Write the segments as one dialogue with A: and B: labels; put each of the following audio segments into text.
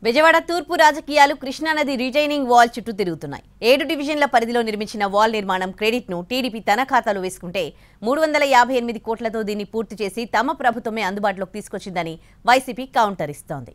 A: బెజవాడ తూర్పు రాజకీయాలు కృష్ణానది రిటైనింగ్ వాల్ చుట్టూ తిరుగుతున్నాయి. 7 డివిజన్ల పరిధిలో నిర్మించిన వాల్ నిర్మాణం క్రెడిట్ను టీడీపీ తన ఖాతాలో వేసుకుంటే 358 కోట్లతో దీన్ని పూర్తి చేసి తమ ప్రభుత్వమే అందుబాటులోకి తీసుకొచ్చిందని వైసీపీ కౌంటర్ ఇస్తోంది.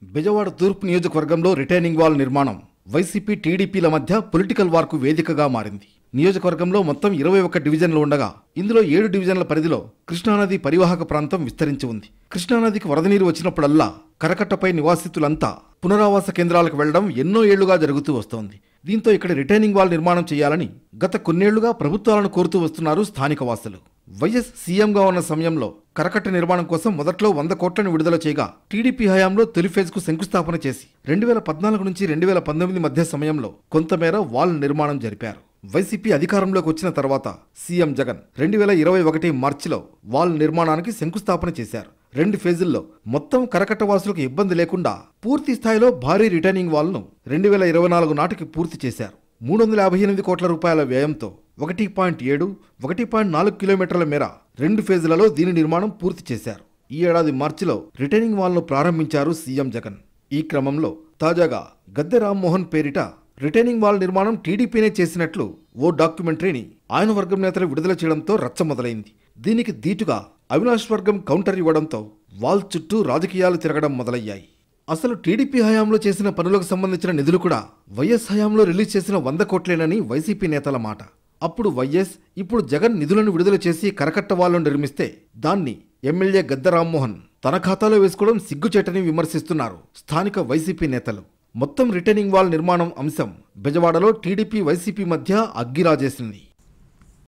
B: బెజవాడ తూర్పు నియోజకవర్గంలో రిటైనింగ్ వాల్ నిర్మాణం వైసీపీ టీడీపీల మధ్య పొలిటికల్ వార్కు వేదికగా మారింది. నియోజకవర్గంలో మొత్తం 21 డివిజన్లు ఉండగా ఇందులో 7 డివిజన్ల పరిధిలో కృష్ణానది పరివాహక ప్రాంతం విస్తరించి ఉంది. కృష్ణానదికి వరద నీరు వచ్చినప్పుడల్లా కరకట్టపై నివాసితులంతా పునరావాస కేంద్రాలకు వెళ్లడం ఎన్నో ఏళ్లుగా జరుగుతూ వస్తోంది. దీంతో ఇక్కడ రిటైనింగ్ వాల్ నిర్మాణం చేయాలని గత కొన్నేళ్లుగా ప్రభుత్వాలను కోరుతూ వస్తున్నారు స్థానిక వాసులు. వైఎస్ సీఎంగా ఉన్న సమయంలో కరకట్ట నిర్మాణం కోసం మొదట్లో 100 కోట్లను విడుదల చేయగా టీడీపీ హయాంలో తొలి ఫేజ్కు శంకుస్థాపన చేసి 2014 నుంచి 2019 మధ్య సమయంలో కొంతమేర వాల్ నిర్మాణం జరిపారు. వైసీపీ అధికారంలోకి వచ్చిన తర్వాత సీఎం జగన్ 2021 మార్చిలో వాల్ నిర్మాణానికి శంకుస్థాపన చేశారు. 2 ఫేజుల్లో మొత్తం కరకట్ట వాసులకు ఇబ్బంది లేకుండా పూర్తి స్థాయిలో భారీ రిటైనింగ్ వాల్ను 2024 నాటికి పూర్తి చేశారు. 358 కోట్ల రూపాయల వ్యయంతో 1.7, 1.4 కిలోమీటర్ల మేర 2 ఫేజులలో దీని నిర్మాణం పూర్తి చేశారు. ఈ ఏడాది మార్చిలో రిటైనింగ్ వాల్ను ప్రారంభించారు సీఎం జగన్. ఈ క్రమంలో తాజాగా గద్దె రామ్మోహన్ పేరిట రిటైనింగ్ వాల్ నిర్మాణం టీడీపీనే చేసినట్లు ఓ డాక్యుమెంటరీని ఆయన వర్గం నేతలు విడుదల చేయడంతో రచ్చ మొదలైంది. దీనికి దీటుగా అవినాష్ వర్గం కౌంటర్ ఇవ్వడంతో వాల్ చుట్టూ రాజకీయాలు తిరగడం మొదలయ్యాయి. అసలు టీడీపీ హయాంలో చేసిన పనులకు సంబంధించిన నిధులు కూడా వైఎస్ హయాంలో రిలీజ్ చేసిన 100 కోట్లేనని వైసీపీ నేతల మాట. అప్పుడు వైఎస్, ఇప్పుడు జగన్ నిధులను విడుదల చేసి కరకట్ట వాల్ను నిర్మిస్తే దాన్ని ఎమ్మెల్యే గద్దె రామ్మోహన్ తన ఖాతాలో వేసుకోవడం సిగ్గుచేటని విమర్శిస్తున్నారు స్థానిక వైసీపీ నేతలు. మొత్తం రిటైనింగ్ వాల్ నిర్మాణం అంశం బెజవాడలో టీడీపీ వైసీపీ మధ్య అగ్గిరాజేసింది.